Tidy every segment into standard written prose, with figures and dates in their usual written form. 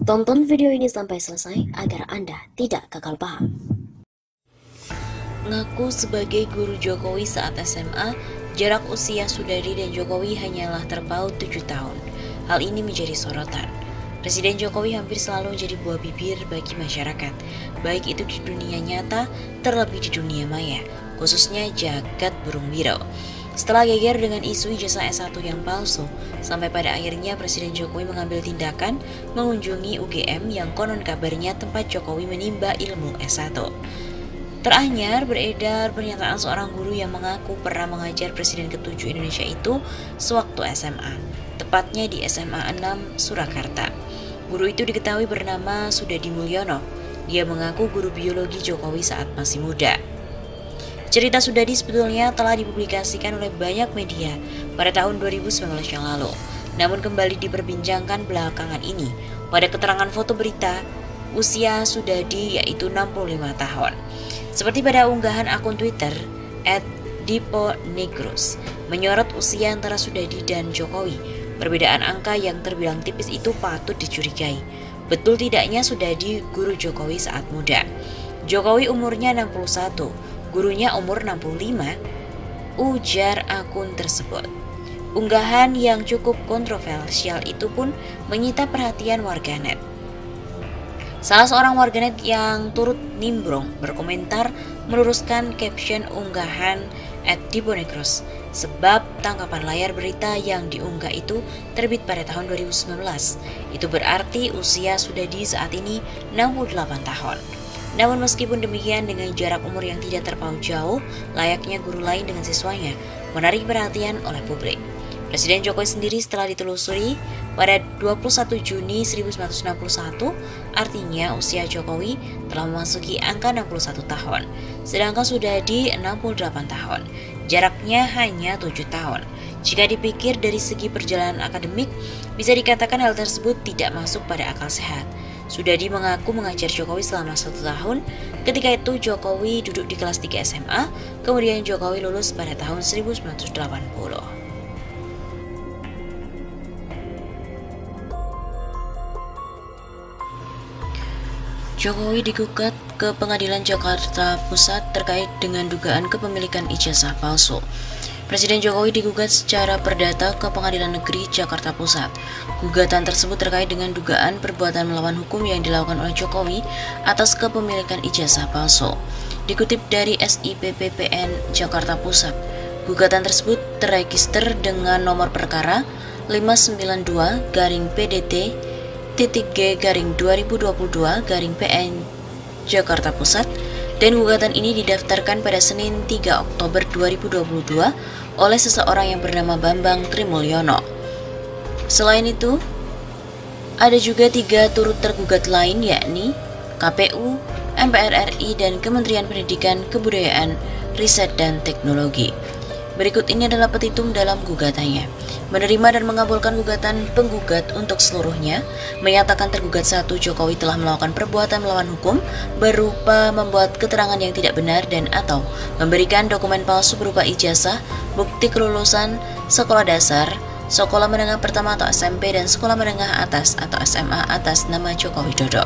Tonton video ini sampai selesai agar Anda tidak gagal paham. Ngaku sebagai guru Jokowi saat SMA, jarak usia Sudadi dan Jokowi hanyalah terpaut 7 tahun. Hal ini menjadi sorotan. Presiden Jokowi hampir selalu menjadi buah bibir bagi masyarakat, baik itu di dunia nyata, terlebih di dunia maya, khususnya jagat burung wiro. Setelah geger dengan isu ijazah S1 yang palsu, sampai pada akhirnya Presiden Jokowi mengambil tindakan mengunjungi UGM yang konon kabarnya tempat Jokowi menimba ilmu S1. Teranyar beredar pernyataan seorang guru yang mengaku pernah mengajar Presiden ke-7 Indonesia itu sewaktu SMA, tepatnya di SMA 6 Surakarta. Guru itu diketahui bernama Sudadi Mulyono. Dia mengaku guru biologi Jokowi saat masih muda. Cerita Sudadi sebetulnya telah dipublikasikan oleh banyak media pada tahun 2019 yang lalu. Namun kembali diperbincangkan belakangan ini pada keterangan foto berita usia Sudadi yaitu 65 tahun. Seperti pada unggahan akun Twitter @diponegrus menyorot usia antara Sudadi dan Jokowi. Perbedaan angka yang terbilang tipis itu patut dicurigai. Betul tidaknya Sudadi guru Jokowi saat muda. Jokowi umurnya 61. Gurunya umur 65, ujar akun tersebut. Unggahan yang cukup kontroversial itu pun menyita perhatian warganet. Salah seorang warganet yang turut nimbrung berkomentar meluruskan caption unggahan @diponegros, sebab tangkapan layar berita yang diunggah itu terbit pada tahun 2019. Itu berarti usia Sudadi saat ini 68 tahun. Namun meskipun demikian, dengan jarak umur yang tidak terpaut jauh, layaknya guru lain dengan siswanya, menarik perhatian oleh publik. Presiden Jokowi sendiri setelah ditelusuri pada 21 Juni 1961, artinya usia Jokowi telah memasuki angka 61 tahun, sedangkan Sudadi 68 tahun. Jaraknya hanya 7 tahun. Jika dipikir dari segi perjalanan akademik, bisa dikatakan hal tersebut tidak masuk pada akal sehat. Sudadi mengaku mengajar Jokowi selama 1 tahun. Ketika itu Jokowi duduk di kelas 3 SMA, kemudian Jokowi lulus pada tahun 1980. Jokowi digugat ke Pengadilan Jakarta Pusat terkait dengan dugaan kepemilikan ijazah palsu. Presiden Jokowi digugat secara perdata ke Pengadilan Negeri Jakarta Pusat. Gugatan tersebut terkait dengan dugaan perbuatan melawan hukum yang dilakukan oleh Jokowi atas kepemilikan ijazah palsu. Dikutip dari SIPPPN Jakarta Pusat, gugatan tersebut terregister dengan nomor perkara 592-PDT-G-2022-PN Jakarta Pusat, dan gugatan ini didaftarkan pada Senin 3 Oktober 2022 oleh seseorang yang bernama Bambang Trimulyono. Selain itu, ada juga 3 turut tergugat lain, yakni KPU, MPR RI, dan Kementerian Pendidikan, Kebudayaan, Riset, dan Teknologi. Berikut ini adalah petitum dalam gugatannya. Menerima dan mengabulkan gugatan penggugat untuk seluruhnya, menyatakan tergugat 1 Jokowi telah melakukan perbuatan melawan hukum berupa membuat keterangan yang tidak benar dan atau memberikan dokumen palsu berupa ijazah, bukti kelulusan sekolah dasar, sekolah menengah pertama atau SMP, dan sekolah menengah atas atau SMA atas nama Joko Widodo.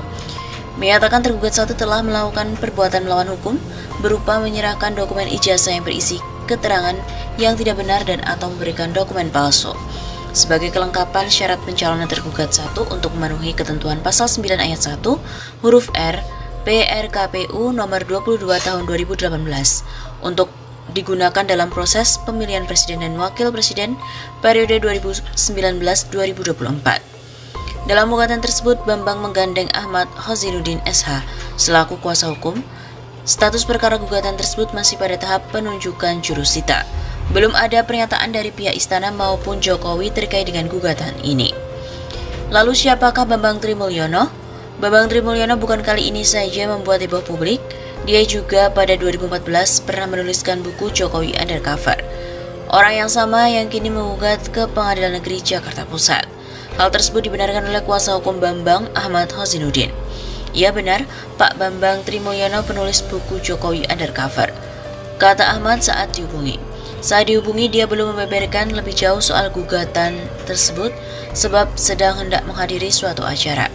Menyatakan tergugat 1 telah melakukan perbuatan melawan hukum berupa menyerahkan dokumen ijazah yang berisi keterangan yang tidak benar dan atau memberikan dokumen palsu. Sebagai kelengkapan syarat pencalonan tergugat 1 untuk memenuhi ketentuan pasal 9 ayat 1 huruf R PRKPU nomor 22 tahun 2018 untuk digunakan dalam proses pemilihan presiden dan wakil presiden periode 2019-2024. Dalam gugatan tersebut, Bambang menggandeng Ahmad Hozinuddin SH selaku kuasa hukum. Status perkara gugatan tersebut masih pada tahap penunjukan jurusita. Belum ada pernyataan dari pihak istana maupun Jokowi terkait dengan gugatan ini. Lalu siapakah Bambang Trimulyono? Bambang Trimulyono bukan kali ini saja membuat heboh publik. Dia juga pada 2014 pernah menuliskan buku Jokowi Undercover. Orang yang sama yang kini menggugat ke Pengadilan Negeri Jakarta Pusat. Hal tersebut dibenarkan oleh kuasa hukum Bambang, Ahmad Hozinuddin. Ya benar, Pak Bambang Trimulyono penulis buku Jokowi Undercover, kata Ahmad saat dihubungi. Saat dihubungi, dia belum membeberkan lebih jauh soal gugatan tersebut sebab sedang hendak menghadiri suatu acara.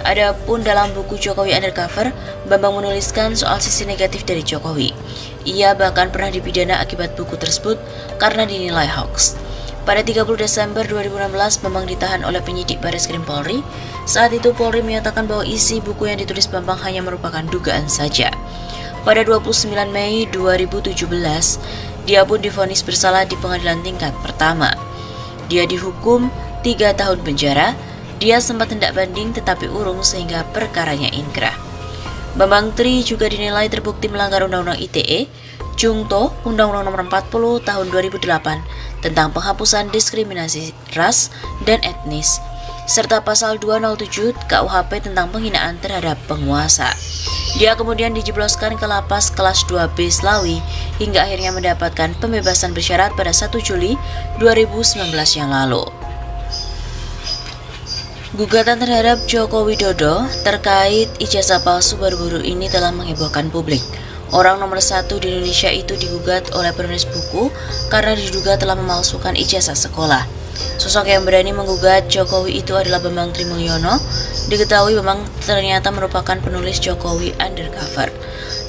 Adapun dalam buku Jokowi Undercover, Bambang menuliskan soal sisi negatif dari Jokowi. Ia bahkan pernah dipidana akibat buku tersebut karena dinilai hoax. Pada 30 Desember 2016, Bambang ditahan oleh penyidik Bareskrim Polri. Saat itu Polri menyatakan bahwa isi buku yang ditulis Bambang hanya merupakan dugaan saja. Pada 29 Mei 2017, dia pun divonis bersalah di pengadilan tingkat pertama. Dia dihukum 3 tahun penjara. Dia sempat hendak banding tetapi urung sehingga perkaranya inkrah. Bambang Tri juga dinilai terbukti melanggar Undang-Undang ITE, Junto Undang-Undang Nomor 40 Tahun 2008 tentang penghapusan diskriminasi ras dan etnis, serta pasal 207 KUHP tentang penghinaan terhadap penguasa. Dia kemudian dijebloskan ke lapas kelas 2B Slawi hingga akhirnya mendapatkan pembebasan bersyarat pada 1 Juli 2019 yang lalu. Gugatan terhadap Joko Widodo terkait ijazah palsu baru-baru ini telah menghebohkan publik. Orang nomor 1 di Indonesia itu digugat oleh penulis buku karena diduga telah memalsukan ijazah sekolah. Sosok yang berani menggugat Jokowi itu adalah Bambang Trimulyono. Diketahui Bambang ternyata merupakan penulis Jokowi Undercover.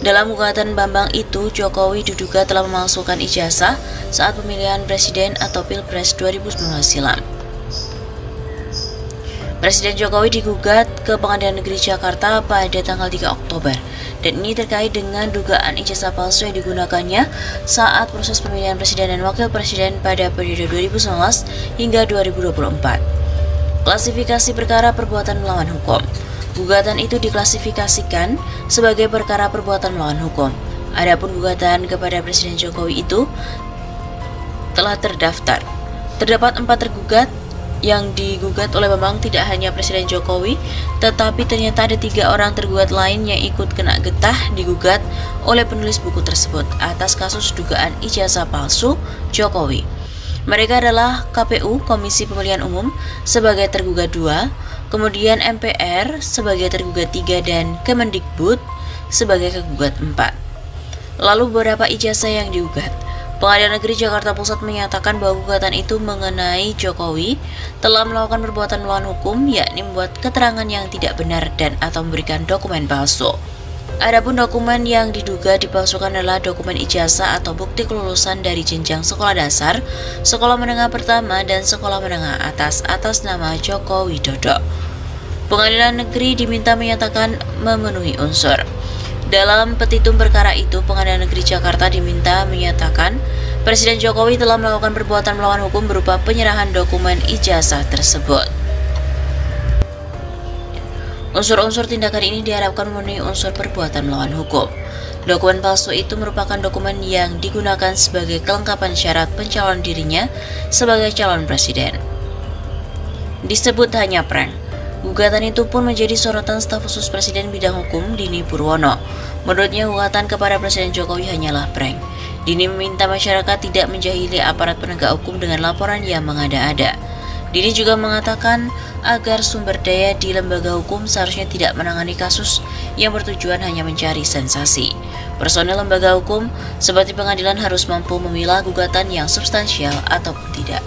Dalam gugatan Bambang itu, Jokowi diduga telah memalsukan ijazah saat pemilihan presiden atau Pilpres 2019 silam. Presiden Jokowi digugat ke Pengadilan Negeri Jakarta pada tanggal 3 Oktober. Dan ini terkait dengan dugaan ijazah palsu yang digunakannya saat proses pemilihan presiden dan wakil presiden pada periode 2019 hingga 2024. Klasifikasi perkara perbuatan melawan hukum. Gugatan itu diklasifikasikan sebagai perkara perbuatan melawan hukum. Adapun gugatan kepada Presiden Jokowi itu telah terdaftar. Terdapat 4 tergugat. Yang digugat oleh Bambang tidak hanya Presiden Jokowi, tetapi ternyata ada 3 orang tergugat lain yang ikut kena getah digugat oleh penulis buku tersebut atas kasus dugaan ijazah palsu Jokowi. Mereka adalah KPU Komisi Pemilihan Umum sebagai tergugat 2, kemudian MPR sebagai tergugat 3 dan Kemendikbud sebagai tergugat 4. Lalu beberapa ijazah yang digugat. Pengadilan Negeri Jakarta Pusat menyatakan bahwa gugatan itu mengenai Jokowi telah melakukan perbuatan melawan hukum, yakni membuat keterangan yang tidak benar dan atau memberikan dokumen palsu. Adapun dokumen yang diduga dipalsukan adalah dokumen ijazah atau bukti kelulusan dari jenjang sekolah dasar, sekolah menengah pertama, dan sekolah menengah atas nama Joko Widodo. Pengadilan Negeri diminta menyatakan memenuhi unsur. Dalam petitum perkara itu, Pengadilan Negeri Jakarta diminta menyatakan Presiden Jokowi telah melakukan perbuatan melawan hukum berupa penyerahan dokumen ijazah tersebut. Unsur-unsur tindakan ini diharapkan memenuhi unsur perbuatan melawan hukum. Dokumen palsu itu merupakan dokumen yang digunakan sebagai kelengkapan syarat pencalonan dirinya sebagai calon presiden. Disebut hanya prank. Gugatan itu pun menjadi sorotan staf khusus Presiden bidang hukum Dini Purwono. Menurutnya gugatan kepada Presiden Jokowi hanyalah prank. Dini meminta masyarakat tidak menjahili aparat penegak hukum dengan laporan yang mengada-ada. Dini juga mengatakan agar sumber daya di lembaga hukum seharusnya tidak menangani kasus yang bertujuan hanya mencari sensasi. Personel lembaga hukum seperti pengadilan harus mampu memilah gugatan yang substansial ataupun tidak.